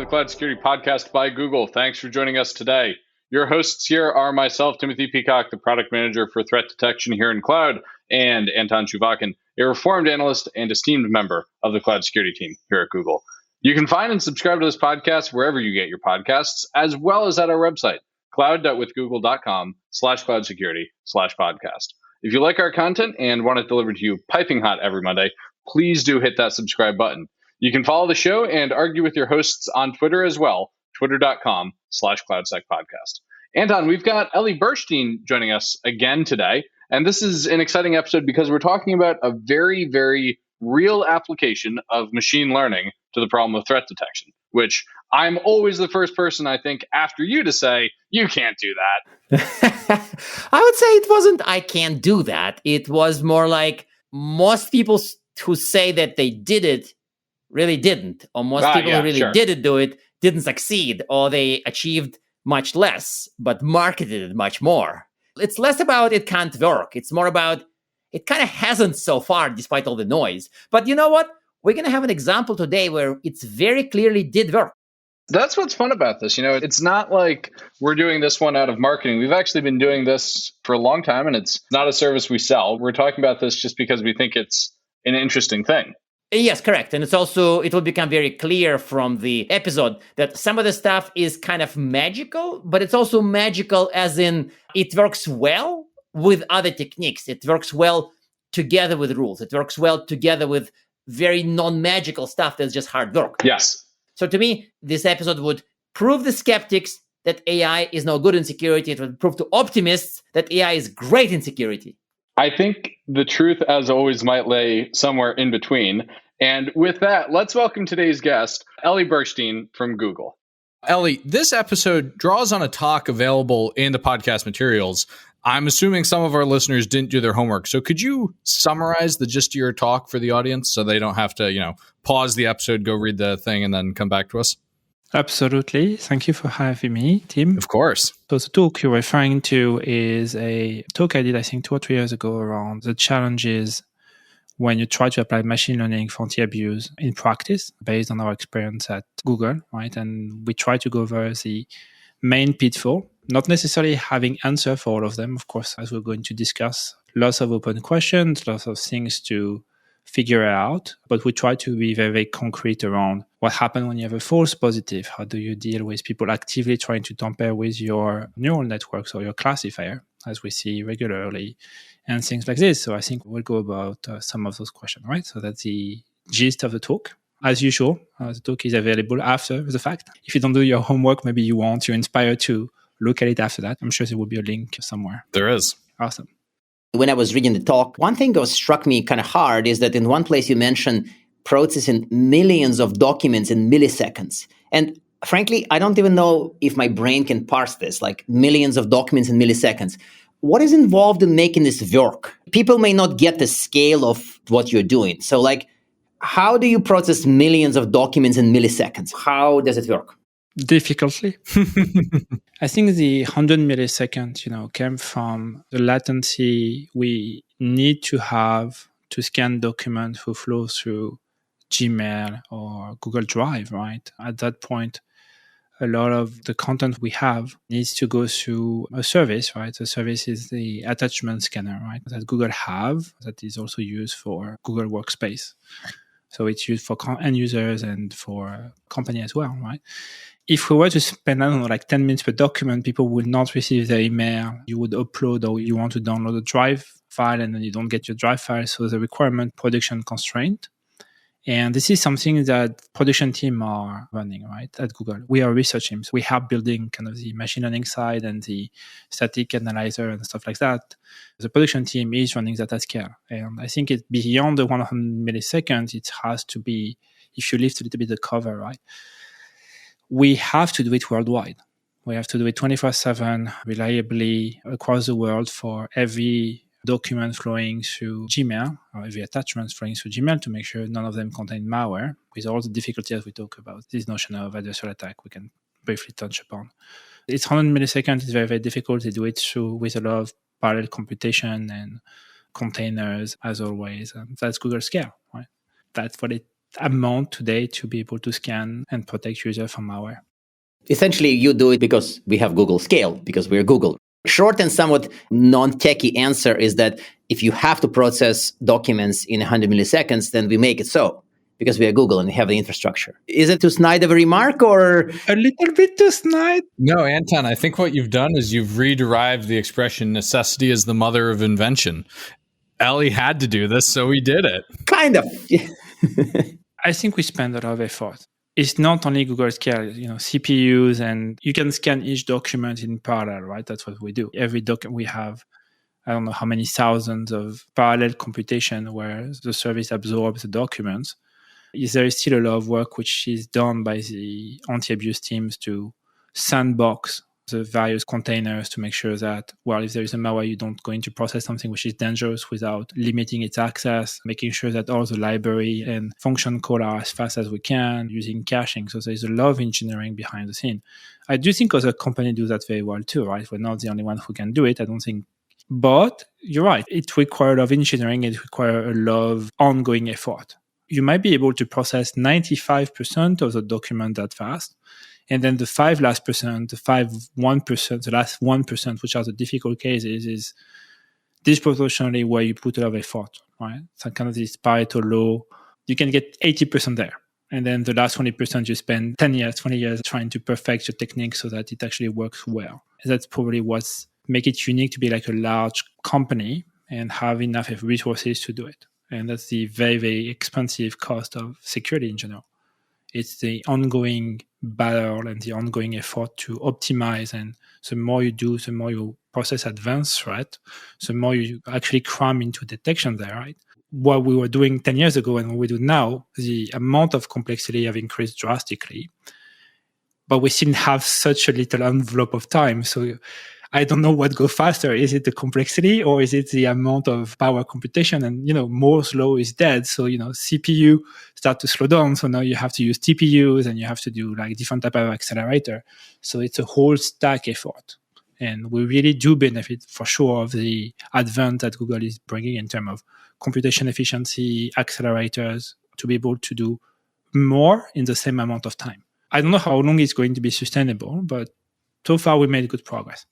Cloud Security Podcast by Google. Thanks for joining us today. Your hosts here are myself, Timothy Peacock, the product manager for threat detection here in Cloud, and Anton Chuvakin, a reformed analyst and esteemed member of the cloud security team here at Google. You can find and subscribe to this podcast wherever you get your podcasts, as well as at our website, cloud.withgoogle.com/cloudsecurity/podcast. If you like our content and want it delivered to you piping hot every Monday, please do hit that subscribe button. You can follow the show and argue with your hosts on Twitter as well, twitter.com/cloudsecpodcast. Anton, we've got Ellie Burstein joining us again today. And this is an exciting episode because we're talking about a very, very real application of machine learning to the problem of threat detection, which I'm always the first person, I think, after you to say, you can't do that. I would say it wasn't, I can't do that. It was more like most people who say that they did it really didn't. Or most people who really did do it didn't succeed, or they achieved much less, but marketed it much more. It's less about it can't work. It's more about it kind of hasn't so far, despite all the noise. But you know what? We're going to have an example today where it's very clearly did work. That's what's fun about this. You know, it's not like we're doing this one out of marketing. We've actually been doing this for a long time, and it's not a service we sell. We're talking about this just because we think it's an interesting thing. Yes, correct. And it's also, it will become very clear from the episode that some of the stuff is kind of magical, but it's also magical as in it works well with other techniques. It works well together with rules. It works well together with very non-magical stuff that's just hard work. Yes. So to me, this episode would prove the skeptics that AI is no good in security. It would prove to optimists that AI is great in security. I think the truth, as always, might lay somewhere in between. And with that, let's welcome today's guest, Ellie Burstein from Google. Ellie, this episode draws on a talk available in the podcast materials. I'm assuming some of our listeners didn't do their homework. So could you summarize the gist of your talk for the audience so they don't have to, pause the episode, go read the thing, and then come back to us? Absolutely. Thank you for having me, Tim. Of course. So the talk you're referring to is a talk I did, I think, 2 or 3 years ago around the challenges when you try to apply machine learning for anti-abuse in practice based on our experience at Google, right? And we try to go over the main pitfall, not necessarily having answer for all of them, of course, as we're going to discuss. Lots of open questions, lots of things to figure out, but we try to be very, very concrete around what happens when you have a false positive. How do you deal with people actively trying to tamper with your neural networks or your classifier, as we see regularly, and things like this. So I think we'll go about some of those questions, right? So that's the gist of the talk. As usual, the talk is available after the fact. If you don't do your homework, maybe you're inspired to look at it after that. I'm sure there will be a link somewhere. There is. Awesome. When I was reading the talk, one thing that struck me kind of hard is that in one place you mentioned processing millions of documents in milliseconds. And frankly, I don't even know if my brain can parse this, like millions of documents in milliseconds. What is involved in making this work? People may not get the scale of what you're doing. So how do you process millions of documents in milliseconds? How does it work? Difficultly. I think the 100 milliseconds, came from the latency we need to have to scan documents who flow through Gmail or Google Drive, right? At that point, a lot of the content we have needs to go through a service, right? The service is the attachment scanner, right? That Google have, that is also used for Google Workspace. So it's used for end users and for company as well, right? If we were to spend, 10 minutes per document, people would not receive their email. You would upload or you want to download a drive file and then you don't get your drive file. So the requirement production constraint. And this is something that production team are running, right, at Google. We are research teams. We have building kind of the machine learning side and the static analyzer and stuff like that. The production team is running that at scale. And I think it beyond the 100 milliseconds, it has to be, if you lift a little bit the cover, right, we have to do it worldwide. We have to do it 24/7, reliably across the world for every document flowing through Gmail or every attachment flowing through Gmail to make sure none of them contain malware, with all the difficulties we talk about. This notion of adversarial attack we can briefly touch upon. It's 100 milliseconds. It's very, very difficult to do it through with a lot of parallel computation and containers, as always. And that's Google scale, right? That's what it amount today to be able to scan and protect users from malware. Essentially, you do it because we have Google Scale, because we're Google. Short and somewhat non-techie answer is that if you have to process documents in 100 milliseconds, then we make it so, because we are Google and we have the infrastructure. Is it too snide of a remark or? A little bit too snide. No, Anton, I think what you've done is you've re-derived the expression necessity is the mother of invention. Ellie had to do this, so he did it. Kind of. I think we spend a lot of effort. It's not only Google Scale, CPUs, and you can scan each document in parallel, right? That's what we do. Every document we have, I don't know how many thousands of parallel computation where the service absorbs the documents. There is still a lot of work which is done by the anti-abuse teams to sandbox the various containers to make sure that, well, if there is a malware, you don't go into process something which is dangerous without limiting its access, making sure that all the library and function call are as fast as we can, using caching. So there's a lot of engineering behind the scene. I do think other companies do that very well too, right? We're not the only one who can do it, I don't think. But you're right. It requires a lot of engineering. It requires a lot of ongoing effort. You might be able to process 95% of the document that fast. And then the 5% last, the 1%, the last 1%, which are the difficult cases, is disproportionately where you put a lot of effort, right? So kind of this Pareto law, you can get 80% there. And then the last 20%, you spend 10 years, 20 years trying to perfect your technique so that it actually works well. And that's probably what's make it unique to be like a large company and have enough resources to do it. And that's the very, very expensive cost of security in general. It's the ongoing battle and the ongoing effort to optimize. And the more you do, the more you process advanced threat, the more you actually cram into detection there, right? What we were doing 10 years ago and what we do now, the amount of complexity have increased drastically. But we still have such a little envelope of time. So I don't know what goes faster. Is it the complexity or is it the amount of power computation? And, Moore's law is dead. So, CPU start to slow down. So now you have to use TPUs and you have to do like different type of accelerator. So it's a whole stack effort. And we really do benefit for sure of the advance that Google is bringing in terms of computation efficiency, accelerators, to be able to do more in the same amount of time. I don't know how long it's going to be sustainable, but so far we made good progress.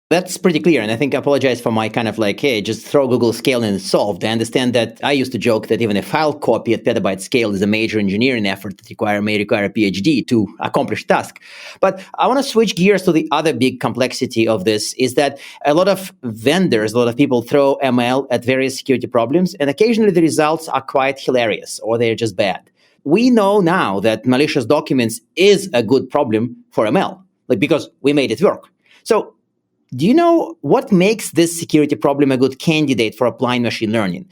That's pretty clear. And I think I apologize for my kind of like, hey, just throw Google Scale and it's solved. I understand that I used to joke that even a file copy at petabyte scale is a major engineering effort that may require a PhD to accomplish task. But I want to switch gears to the other big complexity of this is that a lot of vendors, a lot of people throw ML at various security problems, and occasionally the results are quite hilarious or they're just bad. We know now that malicious documents is a good problem for ML, because we made it work. So do you know what makes this security problem a good candidate for applying machine learning?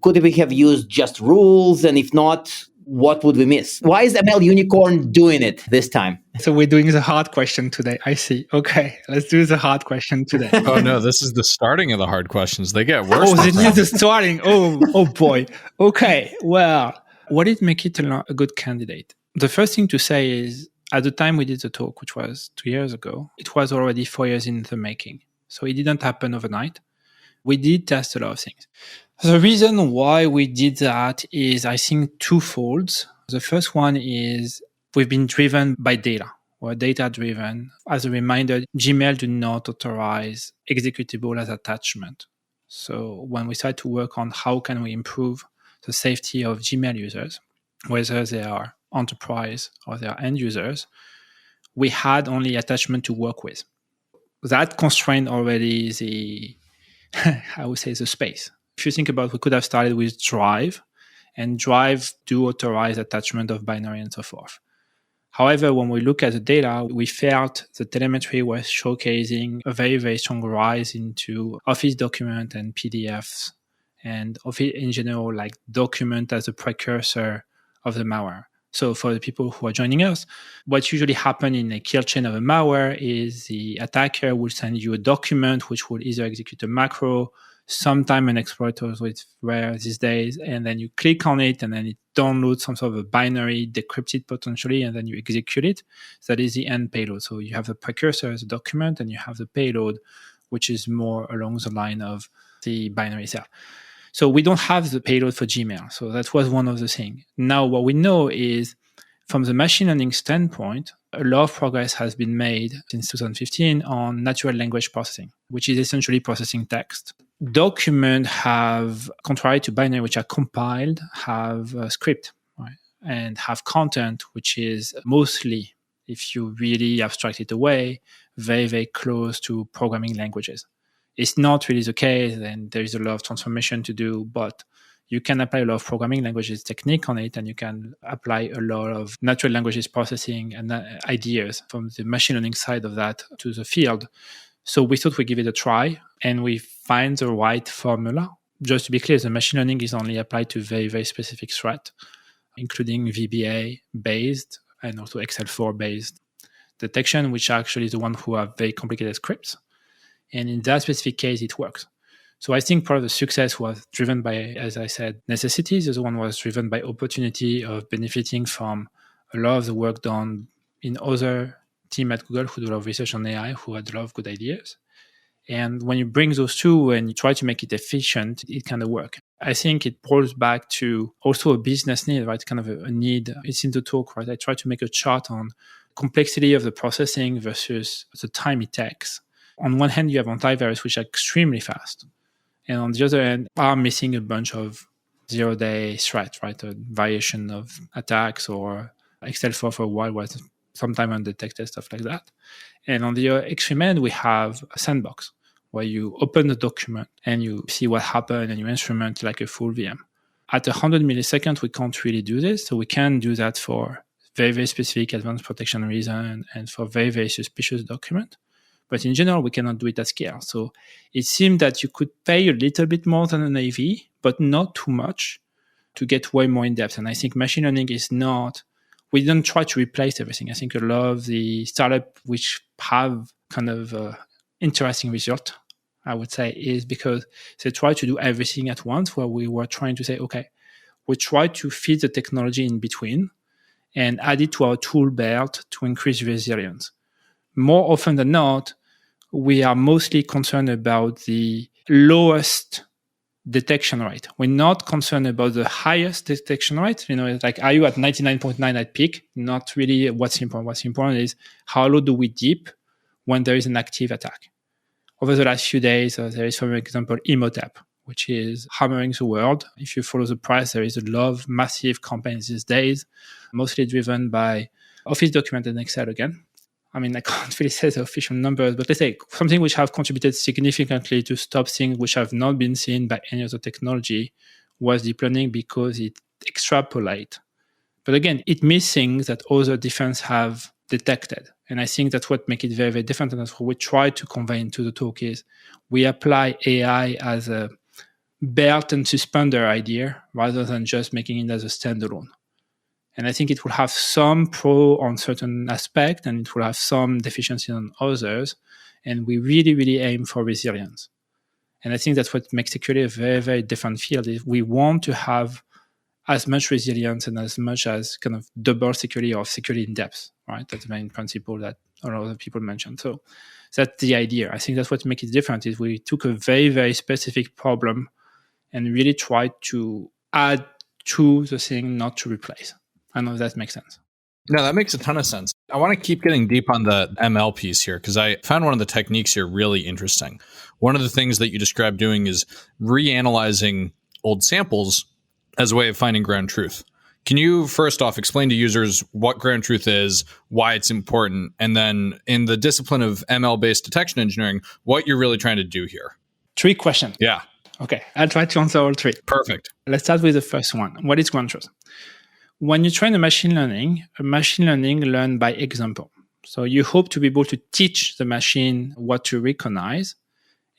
Could we have used just rules? And if not, what would we miss? Why is ML Unicorn doing it this time? So we're doing the hard question today. I see. Okay, let's do the hard question today. Oh, no, this is the starting of the hard questions. They get worse. Oh, this is the starting. Oh boy. Okay, well, what did make it a good candidate? The first thing to say is, at the time we did the talk, which was 2 years ago, it was already 4 years in the making. So it didn't happen overnight. We did test a lot of things. The reason why we did that is, I think, twofold. The first one is we've been driven by data. We're data-driven. As a reminder, Gmail do not authorize executable as attachment. So when we start to work on how can we improve the safety of Gmail users, whether they are enterprise or their end users, we had only attachment to work with. That constrained already the, I would say, the space. If you think about, we could have started with Drive, and Drive do authorize attachment of binary and so forth. However, when we look at the data, we felt the telemetry was showcasing a very, very strong rise into Office document and PDFs, and Office in general, like document as a precursor of the malware. So for the people who are joining us, what usually happens in a kill chain of a malware is the attacker will send you a document which will either execute a macro, sometime an exploiter is rare these days, and then you click on it and then it downloads some sort of a binary, decrypts it potentially, and then you execute it. So that is the end payload. So you have the precursor as a document and you have the payload, which is more along the line of the binary itself. So we don't have the payload for Gmail. So that was one of the things. Now, what we know is from the machine learning standpoint, a lot of progress has been made since 2015 on natural language processing, which is essentially processing text. Documents have, contrary to binary, which are compiled, have a script, right? And have content, which is mostly, if you really abstract it away, very, very close to programming languages. It's not really the case, and there is a lot of transformation to do, but you can apply a lot of programming languages technique on it, and you can apply a lot of natural languages processing and ideas from the machine learning side of that to the field. So we thought we'd give it a try, and we find the right formula. Just to be clear, the machine learning is only applied to very, very specific threat, including VBA-based and also XL4-based detection, which are actually the one who have very complicated scripts. And in that specific case, it works. So I think part of the success was driven by, as I said, necessities. The other one was driven by opportunity of benefiting from a lot of the work done in other teams at Google who do a lot of research on AI, who had a lot of good ideas. And when you bring those two and you try to make it efficient, it kind of works. I think it pulls back to also a business need, right? Kind of a need. It's in the talk, right? I try to make a chart on complexity of the processing versus the time it takes. On one hand, you have antivirus, which are extremely fast. And on the other end, are missing a bunch of zero-day threats, right? A variation of attacks or XL4 for a while was sometime undetected, stuff like that. And on the extreme end, we have a sandbox where you open the document and you see what happened and you instrument like a full VM. At 100 milliseconds, we can't really do this. So we can do that for very, very specific advanced protection reason and for very, very suspicious document. But in general, we cannot do it at scale. So it seemed that you could pay a little bit more than an AV, but not too much to get way more in depth. And I think machine learning is not, we don't try to replace everything. I think a lot of the startups which have kind of interesting result, I would say, is because they try to do everything at once, where we were trying to say, okay, we try to fit the technology in between and add it to our tool belt to increase resilience. More often than not, we are mostly concerned about the lowest detection rate. We're not concerned about the highest detection rate. You know, it's like, are you at 99.9 at peak? Not really what's important. What's important is how low do we dip when there is an active attack. Over the last few days, there is, for example, Emotep, which is hammering the world. If you follow the press, there is a lot of massive campaigns these days, mostly driven by Office document and Excel again. I mean, I can't really say the official numbers, but let's say something which have contributed significantly to stop things which have not been seen by any other technology was deep learning, because it extrapolates. But again, it misses things that other defense have detected. And I think that's what makes it very, very different. And that's what we try to convey into the talk is we apply AI as a belt and suspender idea rather than just making it as a standalone. And I think it will have some pro on certain aspects and it will have some deficiency on others. And we really, really aim for resilience. And I think that's what makes security a very, very different field. Is we want to have as much resilience and as much as kind of double security or security in depth, right? That's the main principle that a lot of people mentioned. So that's the idea. I think that's what makes it different is we took a very, very specific problem and really tried to add to the thing, not to replace. I don't know if that makes sense. No, that makes a ton of sense. I want to keep getting deep on the ML piece here because I found one of the techniques here really interesting. One of the things that you described doing is reanalyzing old samples as a way of finding ground truth. Can you first off explain to users what ground truth is, why it's important, and then in the discipline of ML-based detection engineering, what you're really trying to do here? 3 questions. Yeah. Okay, I'll try to answer all 3. Perfect. Let's start with the first one. What is ground truth? When you train a machine learning learn by example. So you hope to be able to teach the machine what to recognize.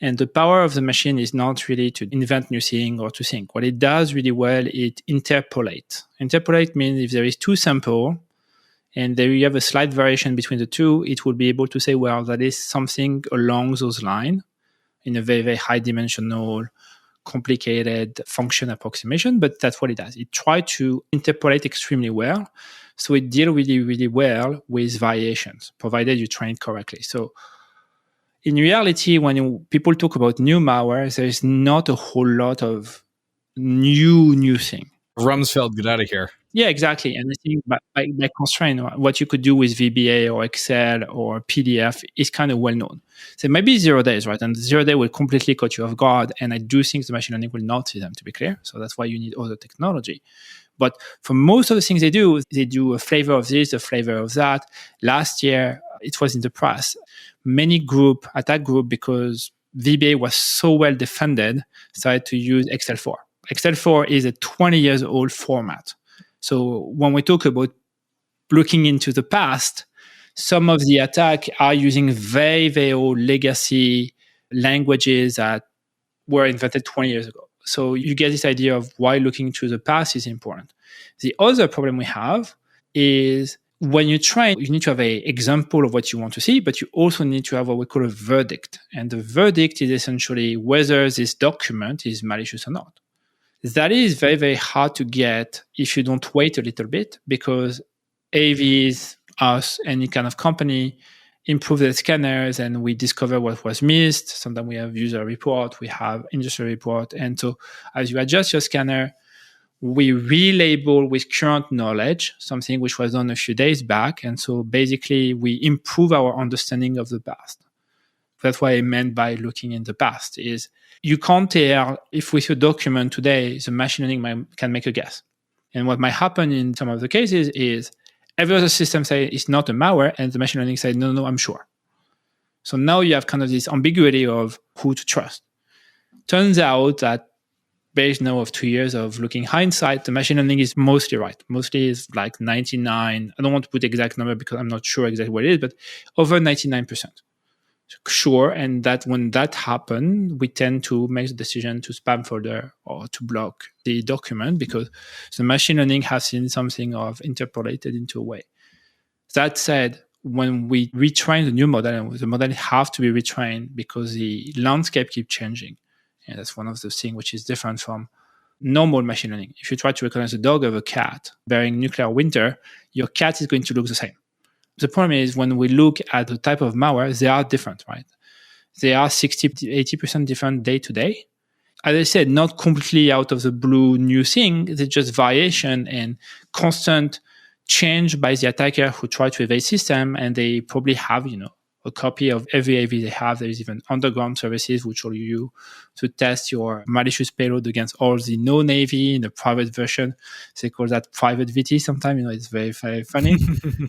And the power of the machine is not really to invent new things or to think. What it does really well, it interpolates. Interpolate means if there is 2 samples and there you have a slight variation between the 2, it will be able to say, well, that is something along those lines in a very, very high dimensional, complicated function approximation, but that's what it does. It tries to interpolate extremely well. So it deals really, really well with variations, provided you train it correctly. So in reality, when people talk about new malware, there is not a whole lot of new thing. Rumsfeld, get out of here. Yeah, exactly. And I think by constraint, what you could do with VBA or Excel or PDF is kind of well known. So maybe 0 days, right? And 0 day will completely cut you off guard. And I do think the machine learning will not see them, to be clear. So that's why you need other technology. But for most of the things they do a flavor of this, a flavor of that. Last year, it was in the press. Many attack group, because VBA was so well defended, started to use Excel 4. Excel 4 is a 20 years old format. So when we talk about looking into the past, some of the attack are using very, very old legacy languages that were invented 20 years ago. So you get this idea of why looking to the past is important. The other problem we have is when you train, you need to have an example of what you want to see, but you also need to have what we call a verdict. And the verdict is essentially whether this document is malicious or not. That is very, very hard to get if you don't wait a little bit, because AVs, us, any kind of company, improve their scanners and we discover what was missed. Sometimes we have user report, we have industry report. And so as you adjust your scanner, we relabel with current knowledge, something which was done a few days back. And so basically we improve our understanding of the past. That's what I meant by looking in the past is you can't tell if with your document today, the machine learning can make a guess. And what might happen in some of the cases is every other system say it's not a malware and the machine learning say, no, I'm sure. So now you have kind of this ambiguity of who to trust. Turns out that based now of 2 years of looking hindsight, the machine learning is mostly right. Mostly is like 99. I don't want to put the exact number because I'm not sure exactly what it is, but over 99%. Sure, and that when that happens, we tend to make the decision to spam folder or to block the document because the machine learning has seen something of interpolated into a way. That said, when we retrain the new model, and the model have to be retrained because the landscape keeps changing. And that's one of the things which is different from normal machine learning. If you try to recognize a dog of a cat bearing nuclear winter, your cat is going to look the same. The problem is when we look at the type of malware, they are different, right? They are 60 to 80% different day to day. As I said, not completely out of the blue new thing. It's just variation and constant change by the attacker who try to evade system. And they probably have, a copy of every AV they have. There is even underground services which allow you to test your malicious payload against all the known AV in the private version. They call that private VT sometimes. It's very, very funny.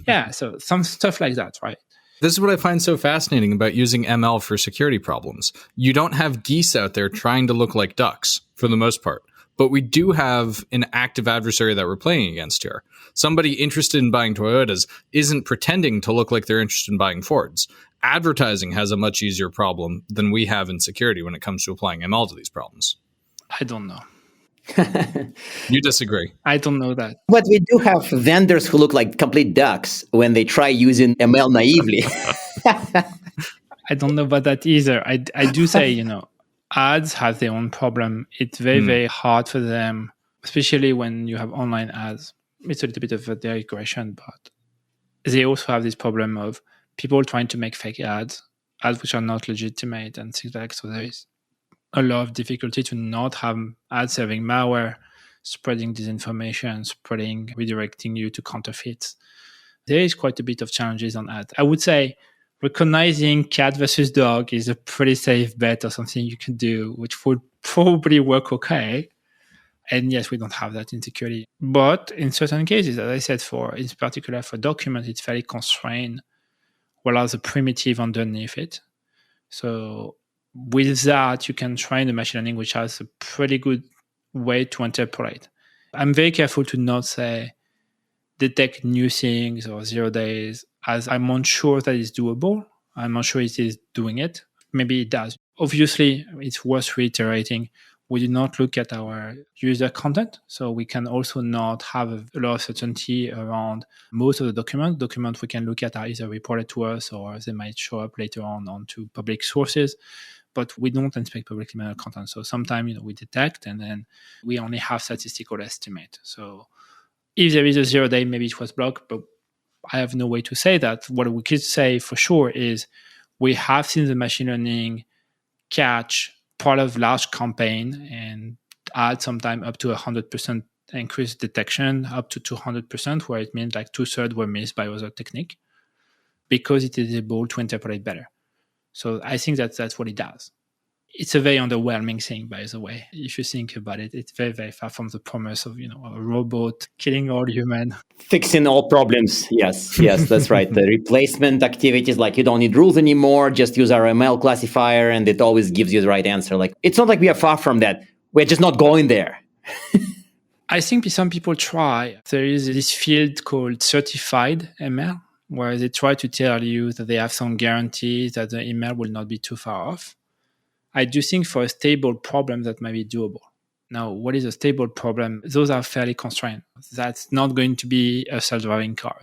Yeah, so some stuff like that, right? This is what I find so fascinating about using ML for security problems. You don't have geese out there trying to look like ducks for the most part. But we do have an active adversary that we're playing against here. Somebody interested in buying Toyotas isn't pretending to look like they're interested in buying Fords. Advertising has a much easier problem than we have in security when it comes to applying ML to these problems. I don't know. You disagree? I don't know that. But we do have vendors who look like complete ducks when they try using ML naively. I don't know about that either. I do say, ads have their own problem. It's very, very hard for them, especially when you have online ads. It's a little bit of a digression, but they also have this problem of people trying to make fake ads which are not legitimate and things like that. So there is a lot of difficulty to not have ads serving malware, spreading disinformation, redirecting you to counterfeits. There is quite a bit of challenges on ads. I would say recognizing cat versus dog is a pretty safe bet or something you can do, which would probably work okay. And yes, we don't have that in security. But in certain cases, as I said, in particular for document, it's very constrained, whereas a primitive underneath it. So with that, you can train the machine learning, which has a pretty good way to interpolate. I'm very careful to not say detect new things or 0 days, as I'm unsure that it's doable. I'm not sure it is doing it. Maybe it does. Obviously, it's worth reiterating. We do not look at our user content. So we can also not have a lot of certainty around most of the documents we can look at are either reported to us or they might show up later on onto public sources. But we don't inspect publicly available content. So sometimes we detect and then we only have statistical estimate. So if there is a 0 day, maybe it was blocked, but I have no way to say that. What we could say for sure is we have seen the machine learning catch part of large campaign, and add sometimes up to 100% increase detection, up to 200%, where it means like 2/3 were missed by other technique, because it is able to interpret better. So I think that's what it does. It's a very underwhelming thing, by the way. If you think about it, it's very, very far from the promise of, a robot killing all human. Fixing all problems. Yes, that's right. The replacement activities, like you don't need rules anymore, just use our ML classifier and it always gives you the right answer. Like, it's not like we are far from that. We're just not going there. I think some people try. There is this field called certified ML, where they try to tell you that they have some guarantees that the email will not be too far off. I do think for a stable problem that might be doable. Now, what is a stable problem? Those are fairly constrained. That's not going to be a self-driving car.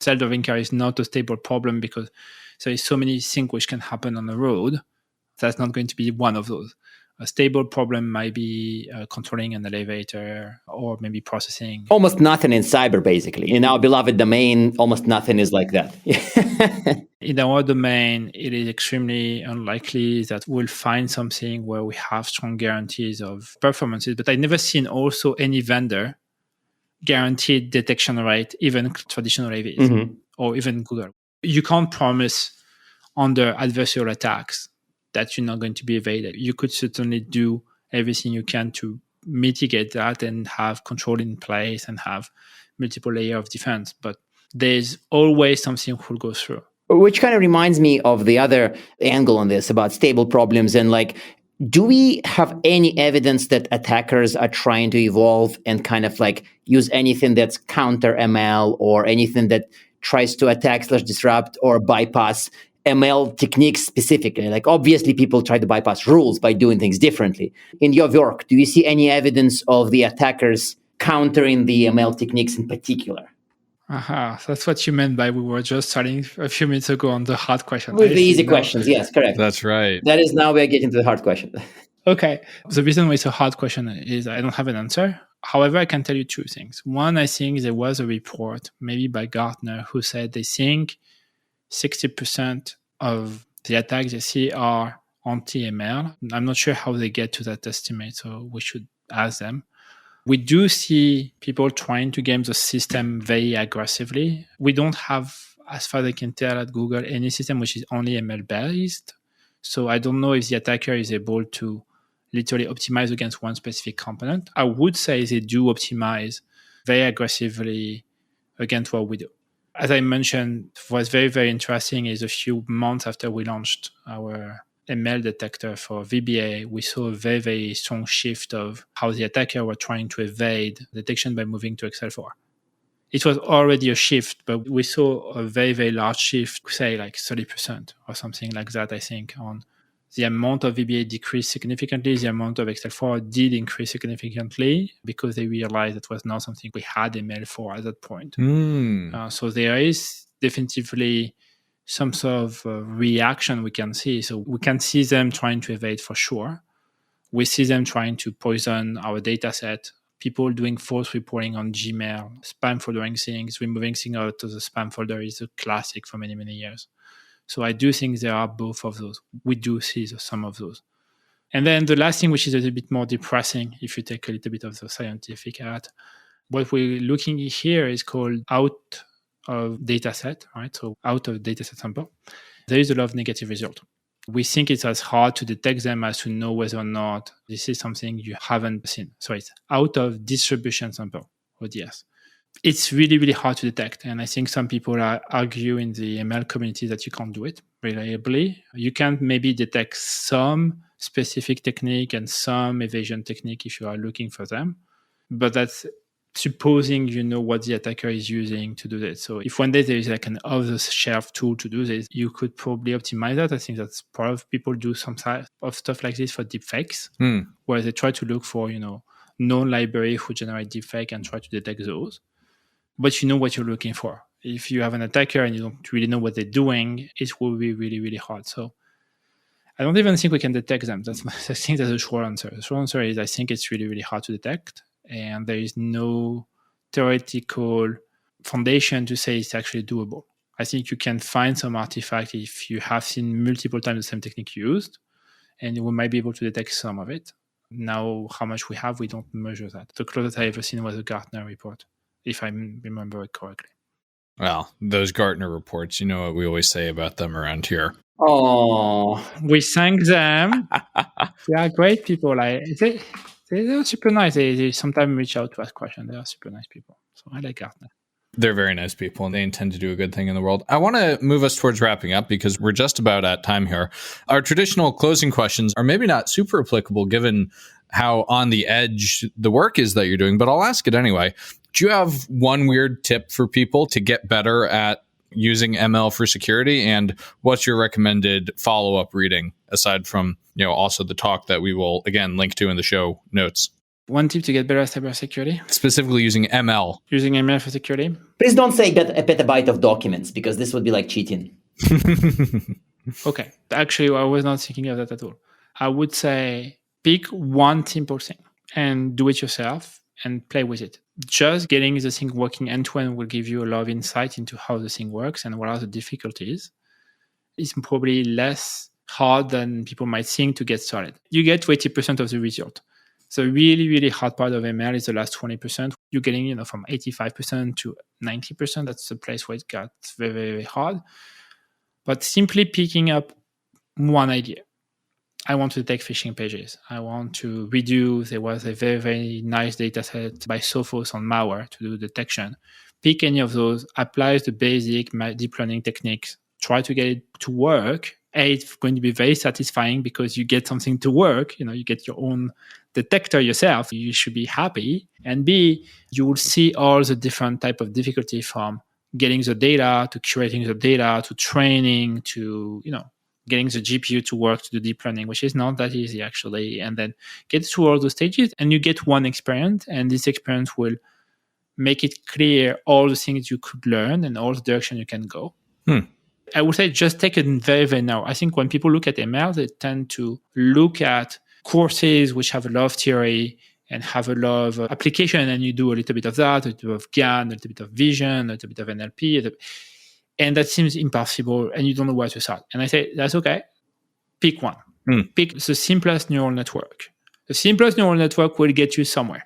Self-driving car is not a stable problem because there is so many things which can happen on the road. That's not going to be one of those. A stable problem might be controlling an elevator or maybe processing. Almost nothing in cyber, basically. In our beloved domain, almost nothing is like that. In our domain, it is extremely unlikely that we'll find something where we have strong guarantees of performances. But I've never seen also any vendor guaranteed detection rate, even traditional AVs or even Google. You can't promise under adversarial attacks that you're not going to be evaded. You could certainly do everything you can to mitigate that and have control in place and have multiple layers of defense. But there's always something that will go through. Which kind of reminds me of the other angle on this about stable problems. And like, do we have any evidence that attackers are trying to evolve and kind of like use anything that's counter ML or anything that tries to attack/disrupt or bypass ML techniques specifically? Like, obviously people try to bypass rules by doing things differently. In your work, do you see any evidence of the attackers countering the ML techniques in particular? That's what you meant by we were just starting a few minutes ago on the hard question. With the easy questions, yes, correct. That's right. That is, now we're getting to the hard question. Okay. The reason why it's a hard question is I don't have an answer. However, I can tell you two things. One, I think there was a report, maybe by Gartner, who said they think 60% of the attacks they see are anti-ML. I'm not sure how they get to that estimate, so we should ask them. We do see people trying to game the system very aggressively. We don't have, as far as I can tell at Google, any system which is only ML-based. So I don't know if the attacker is able to literally optimize against one specific component. I would say they do optimize very aggressively against what we do. As I mentioned, what's very, very interesting is a few months after we launched our ML detector for VBA, we saw a very, very strong shift of how the attacker were trying to evade detection by moving to Excel4. It was already a shift, but we saw a very, very large shift, say like 30% or something like that, I think, on the amount of VBA decreased significantly. The amount of Excel4 did increase significantly because they realized it was not something we had ML for at that point. So there is definitively some sort of reaction we can see. So we can see them trying to evade for sure. We see them trying to poison our data set. People doing false reporting on Gmail, spam foldering things, removing things out of the spam folder is a classic for many, many years. So I do think there are both of those. We do see some of those. And then the last thing, which is a little bit more depressing, if you take a little bit of the scientific hat, what we're looking at here is called out of data set, right? So out of data set sample, there is a lot of negative result. We think it's as hard to detect them as to know whether or not this is something you haven't seen. So it's out of distribution sample, ODS. It's really, really hard to detect. And I think some people argue in the ML community that you can't do it reliably. You can maybe detect some specific technique and some evasion technique if you are looking for them. But that's supposing you know what the attacker is using to do that. So if one day there is like an off-the-shelf tool to do this, you could probably optimize that. I think that's part of people do some type of stuff like this for deepfakes, where they try to look for, known library who generate deepfake and try to detect those. But you know what you're looking for. If you have an attacker and you don't really know what they're doing, it will be really, really hard. So I don't even think we can detect them. I think that's a short answer. The short answer is I think it's really, really hard to detect. And there is no theoretical foundation to say it's actually doable. I think you can find some artifact if you have seen multiple times the same technique used, and we might be able to detect some of it. Now, how much we have, we don't measure that. The closest I ever seen was a Gartner report, if I remember it correctly. Well, those Gartner reports, you know what we always say about them around here. Oh, we thank them. They are great people. They're super nice. They sometimes reach out to ask questions. They are super nice people. So I like Gartner. They're very nice people, and they intend to do a good thing in the world. I want to move us towards wrapping up because we're just about at time here. Our traditional closing questions are maybe not super applicable given how on the edge the work is that you're doing, but I'll ask it anyway. Do you have one weird tip for people to get better at using ML for security? And what's your recommended follow-up reading aside from, also the talk that we will, again, link to in the show notes? One tip to get better at cybersecurity? Specifically using ML. Using ML for security? Please don't say a petabyte of documents, because this would be like cheating. Okay. Actually, I was not thinking of that at all. I would say pick one simple thing and do it yourself and play with it. Just getting the thing working end-to-end will give you a lot of insight into how the thing works and what are the difficulties. It's probably less hard than people might think to get started. You get 80% of the result. The really, really hard part of ML is the last 20%. You're getting, from 85% to 90%. That's the place where it got very, very hard. But simply picking up one idea. I want to take phishing pages. I want to redo. There was a very, very nice data set by Sophos on malware to do detection. Pick any of those, apply the basic deep learning techniques, try to get it to work. A, it's going to be very satisfying because you get something to work. You get your own detector yourself. You should be happy. And B, you will see all the different type of difficulty from getting the data to curating the data to training to, getting the GPU to work to do deep learning, which is not that easy actually. And then get through all those stages and you get one experience. And this experience will make it clear all the things you could learn and all the direction you can go. I would say just take it very, very narrow. I think when people look at ML, they tend to look at courses which have a lot of theory and have a lot of application, and you do a little bit of that, a little bit of GAN, a little bit of vision, a little bit of NLP, and that seems impossible, and you don't know where to start. And I say, that's okay. Pick one. Pick the simplest neural network. The simplest neural network will get you somewhere.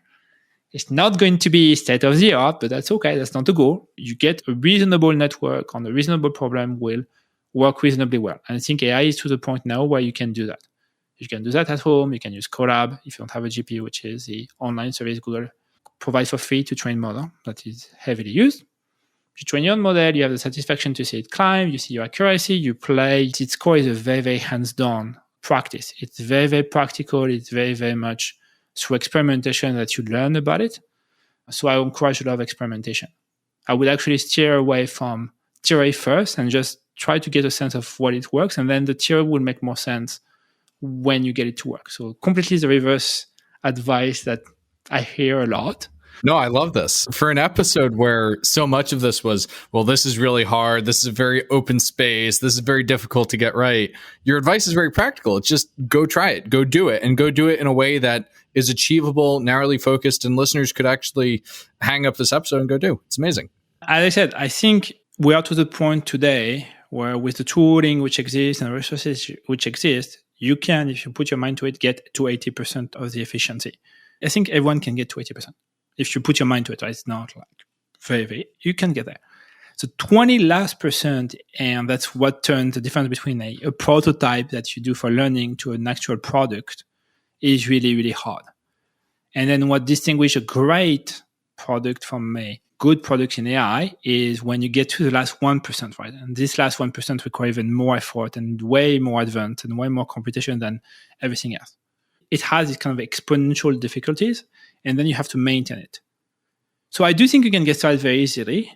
It's not going to be state of the art, but that's okay. That's not the goal. You get a reasonable network on a reasonable problem will work reasonably well. And I think AI is to the point now where you can do that. You can do that at home. You can use Colab if you don't have a GPU, which is the online service Google provides for free to train model that is heavily used. You train your own model, you have the satisfaction to see it climb, you see your accuracy, you play. Its core is a very, very hands-on practice. It's very, very practical. It's very, very much through experimentation that you learn about it. So I encourage a lot of experimentation. I would actually steer away from theory first and just try to get a sense of what it works. And then the theory will make more sense when you get it to work. So completely the reverse advice that I hear a lot. No, I love this. For an episode where so much of this was, well, this is really hard. This is a very open space. This is very difficult to get right. Your advice is very practical. It's just go try it, go do it, and go do it in a way that is achievable, narrowly focused, and listeners could actually hang up this episode and go do. It's amazing. As I said, I think we are to the point today where with the tooling which exists and resources which exist, you can, if you put your mind to it, get to 80% of the efficiency. I think everyone can get to 80%. If you put your mind to it, right? It's not like very, very, you can get there. So 20 last %, and that's what turns the difference between a prototype that you do for learning to an actual product is really, really hard. And then what distinguishes a great product from a good product in AI is when you get to the last 1%, right? And this last 1% requires even more effort and way more advanced and way more computation than everything else. It has these kind of exponential difficulties, and then you have to maintain it. So I do think you can get started very easily.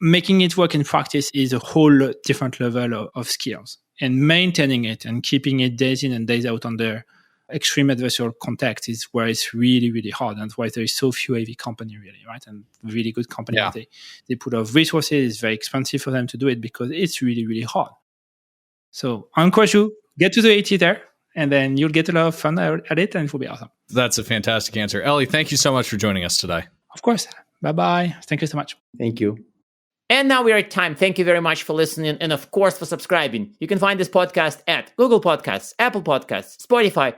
Making it work in practice is a whole different level of skills. And maintaining it and keeping it days in and days out under extreme adversarial context is where it's really, really hard. And that's why there is so few AV company really, right? And really good company. Yeah. They put out resources. It's very expensive for them to do it because it's really, really hard. So I encourage you, get to the 80 there. And then you'll get a lot of fun at it, and it will be awesome. That's a fantastic answer. Ellie, thank you so much for joining us today. Of course. Bye-bye. Thank you so much. Thank you. And now we are at time. Thank you very much for listening and, of course, for subscribing. You can find this podcast at Google Podcasts, Apple Podcasts, Spotify,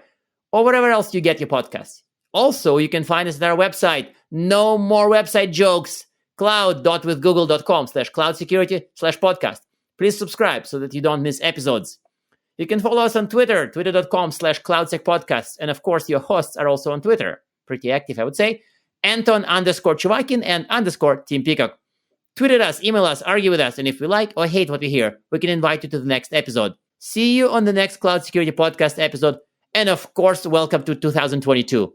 or wherever else you get your podcasts. Also, you can find us at our website. No more website jokes. cloud.withgoogle.com/cloud-security/podcast. Please subscribe so that you don't miss episodes. You can follow us on Twitter, twitter.com/cloudsecpodcasts. And of course, your hosts are also on Twitter. Pretty active, I would say. Anton_Chuvakin and _Team Peacock. Tweet at us, email us, argue with us, and if we like or hate what we hear, we can invite you to the next episode. See you on the next Cloud Security Podcast episode, and of course, welcome to 2022.